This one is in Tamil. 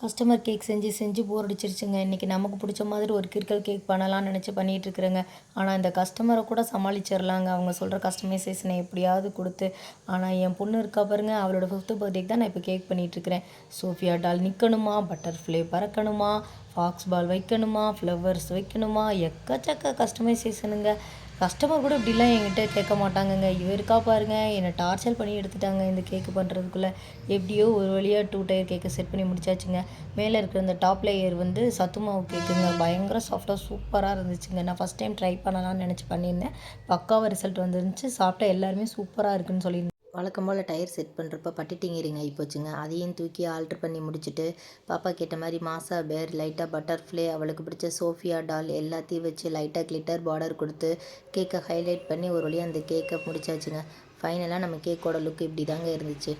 கஸ்டமர் கேக் செஞ்சு செஞ்சு போர் அடிச்சிருச்சுங்க. இன்றைக்கி நமக்கு பிடிச்ச மாதிரி ஒரு கிரிக்கல் கேக் பண்ணலாம்னு நினச்சி பண்ணிகிட்ருக்குறேங்க. ஆனால் இந்த கஸ்டமரை கூட சமாளிச்சிடலாங்க. அவங்க சொல்கிற கஸ்டமைசேஷனை எப்படியாவது கொடுத்து. ஆனால் என் பொண்ணு இருக்கா பாருங்க, அவளோட 5th பர்த்டேக்கு தான் நான் இப்போ கேக் பண்ணிகிட்ருக்கிறேன். சோஃபியா டால் நிற்கணுமா, பட்டர்ஃப்ளை பறக்கணுமா, ஃபாக்ஸ் பால் வைக்கணுமா, ஃப்ளவர்ஸ் வைக்கணுமா, எக்கச்சக்க கஸ்டமைசேஷனுங்க. கஸ்டமர் கூட இப்படிலாம் என்கிட்ட கேட்க மாட்டாங்கங்க. இவருக்கா பாருங்க, என்னை டார்ச்சர் பண்ணி எடுத்துட்டாங்க இந்த கேக்கு பண்ணுறதுக்குள்ளே. எப்படியோ ஒரு வழியாக 2 டயர் கேக்கை செட் பண்ணி முடிச்சாச்சுங்க. மேலே இருக்கிற இந்த டாப் லேயர் வந்து சத்து மாவு கேக்குங்க. பயங்கர சாஃப்டாக சூப்பராக இருந்துச்சுங்க. நான் ஃபஸ்ட் டைம் ட்ரை பண்ணலாம்னு நினச்சி பண்ணியிருந்தேன். பக்காவாக ரிசல்ட் வந்துருந்துச்சு. சாப்பிட்டா எல்லாருமே சூப்பராக இருக்குன்னு சொல்லியிருந்தேன். வழக்கம் போல் டயர் செட் பண்ணுறப்ப பட்டி டிங்கிரிங் ஆகி போச்சுங்க. அதையும் தூக்கி ஆல்ட்ரு பண்ணி முடிச்சுட்டு, பாப்பா கேட்ட மாதிரி மாசா பேர், லைட்டாக பட்டர்ஃப்ளை, அவளுக்கு பிடிச்ச சோஃபியா டால் எல்லாத்தையும் வச்சு லைட்டாக கிளிட்டர் பார்டர் கொடுத்து கேக்கை ஹைலைட் பண்ணி ஒரு வழியாக அந்த கேக்கை முடிச்சாச்சுங்க. ஃபைனலாக நம்ம கேக்கோட லுக் இப்படி தாங்க இருந்துச்சு.